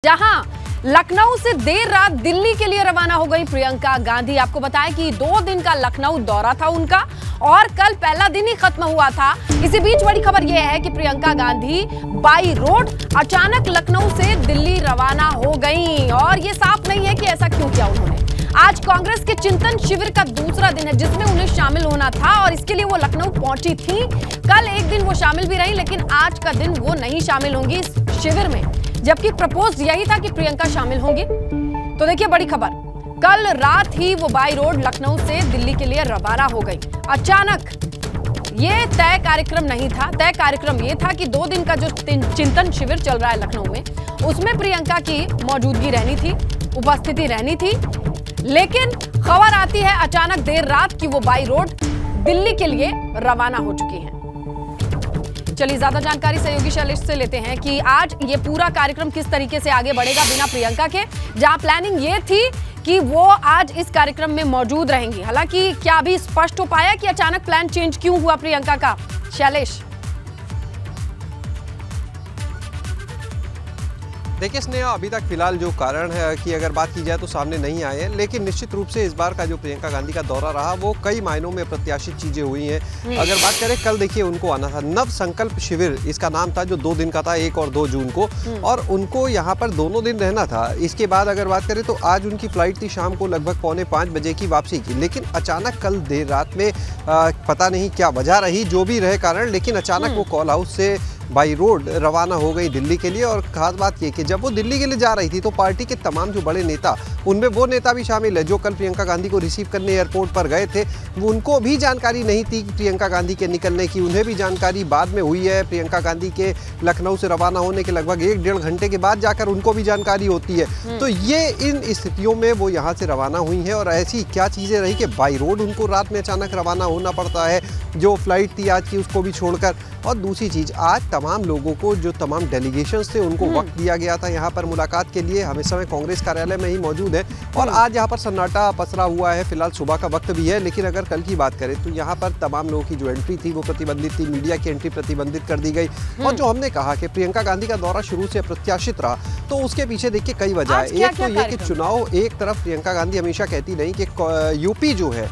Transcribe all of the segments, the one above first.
जहां लखनऊ से देर रात दिल्ली के लिए रवाना हो गई प्रियंका गांधी। आपको बताएं कि 2 दिन का लखनऊ दौरा था उनका और कल पहला दिन ही खत्म हुआ था। इसी बीच बड़ी खबर यह है कि प्रियंका गांधी बाई रोड अचानक लखनऊ से दिल्ली रवाना हो गईं और ये साफ नहीं है कि ऐसा क्यों किया उन्होंने। आज कांग्रेस के चिंतन शिविर का दूसरा दिन है जिसमें उन्हें शामिल होना था और इसके लिए वो लखनऊ पहुंची थी। कल एक दिन वो शामिल भी रही, लेकिन आज का दिन वो नहीं शामिल होंगी इस शिविर में, जबकि प्रपोज यही था कि प्रियंका शामिल होंगी। तो देखिए बड़ी खबर, कल रात ही वो बाई रोड लखनऊ से दिल्ली के लिए रवाना हो गई अचानक। ये तय कार्यक्रम नहीं था, तय कार्यक्रम ये था कि 2 दिन का जो चिंतन शिविर चल रहा है लखनऊ में, उसमें प्रियंका की मौजूदगी रहनी थी, उपस्थिति रहनी थी। लेकिन खबर आती है अचानक देर रात की वो बाई रोड दिल्ली के लिए रवाना हो चुकी हैं। चलिए ज्यादा जानकारी सहयोगी शैलेश से लेते हैं कि आज ये पूरा कार्यक्रम किस तरीके से आगे बढ़ेगा बिना प्रियंका के, जहां प्लानिंग ये थी कि वो आज इस कार्यक्रम में मौजूद रहेंगी। हालांकि क्या अभी स्पष्ट हो पाया कि अचानक प्लान चेंज क्यों हुआ प्रियंका का? शैलेश। देखिए स्नेहा, अभी तक फिलहाल जो कारण है कि अगर बात की जाए तो सामने नहीं आए हैं, लेकिन निश्चित रूप से इस बार का जो प्रियंका गांधी का दौरा रहा वो कई मायनों में प्रत्याशित चीजें हुई हैं। अगर बात करें, कल देखिए उनको आना था नव संकल्प शिविर, इसका नाम था, जो 2 दिन का था, 1 और 2 जून को, और उनको यहाँ पर दोनों दिन रहना था। इसके बाद अगर बात करें तो आज उनकी फ्लाइट थी शाम को लगभग 4:45 बजे की वापसी की, लेकिन अचानक कल देर रात में पता नहीं क्या वजह रही, जो भी रहे कारण, लेकिन अचानक वो कॉल हाउस से बाई रोड रवाना हो गई दिल्ली के लिए। और खास बात ये कि जब वो दिल्ली के लिए जा रही थी तो पार्टी के तमाम जो बड़े नेता, उनमें वो नेता भी शामिल है जो कल प्रियंका गांधी को रिसीव करने एयरपोर्ट पर गए थे। उनको भी जानकारी नहीं थी प्रियंका गांधी के निकलने की, उन्हें भी जानकारी बाद में हुई है। प्रियंका गांधी के लखनऊ से रवाना होने के लगभग 1-1.5 घंटे के बाद जाकर उनको भी जानकारी होती है। तो ये इन स्थितियों में वो यहाँ से रवाना हुई हैं और ऐसी क्या चीज़ें रही कि बाई रोड उनको रात में अचानक रवाना होना पड़ता है, जो फ्लाइट थी आज की उसको भी छोड़कर। और दूसरी चीज़, आज तमाम लोगों को, जो तमाम डेलीगेशंस थे, उनको वक्त दिया गया था यहाँ पर मुलाकात के लिए। हम इस समय कांग्रेस कार्यालय में ही मौजूद है और आज यहाँ पर सन्नाटा पसरा हुआ है। फिलहाल सुबह का वक्त भी है, लेकिन अगर कल की बात करें तो यहाँ पर तमाम लोगों की जो एंट्री थी वो प्रतिबंधित थी, मीडिया की एंट्री प्रतिबंधित कर दी गई। और जो हमने कहा कि प्रियंका गांधी का दौरा शुरू से प्रत्याशित रहा, तो उसके पीछे देखिए कई वजह है। एक तो ये कि चुनाव, एक तरफ प्रियंका गांधी हमेशा कहती नहीं कि यूपी जो है,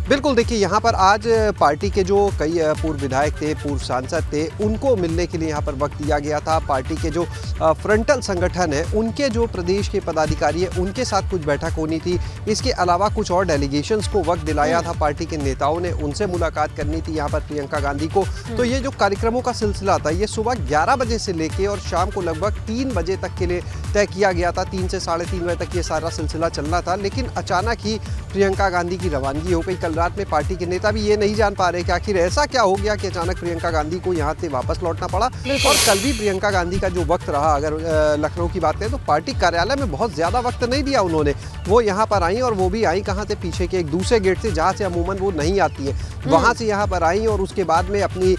बिल्कुल देखिए यहाँ पर आज पार्टी के जो कई पूर्व विधायक थे, पूर्व सांसद थे, उनको मिलने के लिए यहाँ पर वक्त दिया गया था। पार्टी के जो फ्रंटल संगठन है, उनके जो प्रदेश के पदाधिकारी है, उनके साथ कुछ बैठक होनी थी। इसके अलावा कुछ और डेलीगेशंस को वक्त दिलाया था पार्टी के नेताओं ने, उनसे मुलाकात करनी थी यहाँ पर प्रियंका गांधी को। तो ये जो कार्यक्रमों का सिलसिला था, ये सुबह 11 बजे से लेके और शाम को लगभग 3 बजे तक के लिए तय किया गया था। 3 से 3:30 बजे तक ये सारा सिलसिला चलना था, लेकिन अचानक ही प्रियंका गांधी की रवानगी हो गई। कल रात में पार्टी के नेता भी ये नहीं जान पा रहे कि आखिर ऐसा क्या हो गया कि अचानक प्रियंका गांधी को यहाँ से वापस लौटना पड़ा। और कल भी प्रियंका गांधी का जो वक्त रहा, अगर लखनऊ की बात करें तो पार्टी कार्यालय में बहुत ज्यादा वक्त नहीं दिया उन्होंने। वो यहाँ पर आई और वो भी आई कहाँ से, पीछे के एक दूसरे गेट से, जहाँ से अमूमन वो नहीं आती है, वहाँ से यहाँ पर आई और उसके बाद में अपनी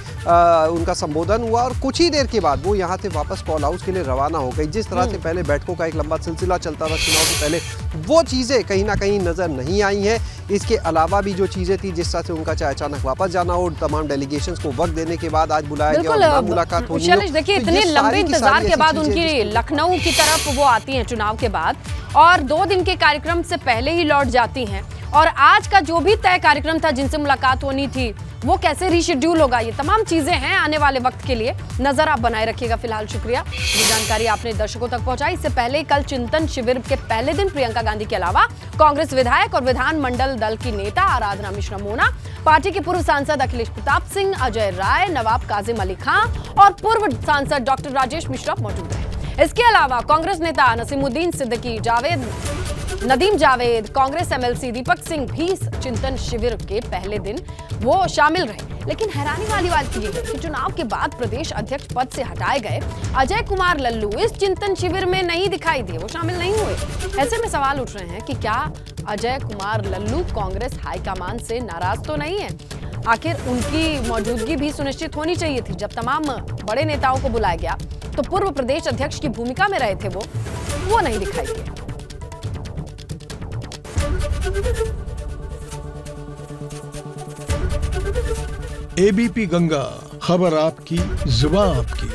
उनका संबोधन हुआ और कुछ ही देर के बाद वो यहाँ से वापस कॉल हाउस के लिए रवाना हो गई। जिस तरह से पहले बैठकों का एक लंबा सिलसिला चलता था चुनाव से पहले, वो चीज़ें कहीं ना कहीं नजर नहीं आई हैं। इसके अलावा भी जो चीज़ें थी, जिस तरह से उनका चाहे अचानक वापस जाना हो, तमाम डेलीगेशंस को वक्त देने के बाद आज बुलाया गया और मुलाकात होनी हो। देखिए इतने लंबे इंतजार के बाद उनकी लखनऊ की तरफ वो आती हैं चुनाव के बाद और 2 दिन के कार्यक्रम से पहले ही लौट जाती हैं। और आज का जो भी तय कार्यक्रम था, जिनसे मुलाकात होनी थी, वो कैसे रीशेड्यूल होगा, ये तमाम चीजें हैं आने वाले वक्त के लिए। नजर आप बनाए रखिएगा। फिलहाल शुक्रिया, ये जानकारी आपने दर्शकों तक पहुंचाई। इससे पहले कल चिंतन शिविर के पहले दिन प्रियंका गांधी के अलावा कांग्रेस विधायक और विधानमंडल दल की नेता आराधना मिश्रा मोना, पार्टी के पूर्व सांसद अखिलेश प्रताप सिंह, अजय राय, नवाब काजिम अली खां और पूर्व सांसद डॉक्टर राजेश मिश्रा मौजूद रहे। इसके अलावा कांग्रेस नेता नसीमुद्दीन सिद्दीकी, नदीम जावेद, कांग्रेस एमएलसी दीपक सिंह भी चिंतन शिविर के पहले दिन वो शामिल रहे। लेकिन हैरानी वाली बात यह है कि चुनाव के बाद प्रदेश अध्यक्ष पद से हटाए गए अजय कुमार लल्लू इस चिंतन शिविर में नहीं दिखाई दिए, वो शामिल नहीं हुए। ऐसे में सवाल उठ रहे हैं कि क्या अजय कुमार लल्लू कांग्रेस हाईकमान से नाराज तो नहीं है? आखिर उनकी मौजूदगी भी सुनिश्चित होनी चाहिए थी। जब तमाम बड़े नेताओं को बुलाया गया तो पूर्व प्रदेश अध्यक्ष की भूमिका में रहे थे वो नहीं दिखाई दिए। एबीपी गंगा, खबर आपकी, जुबान आपकी।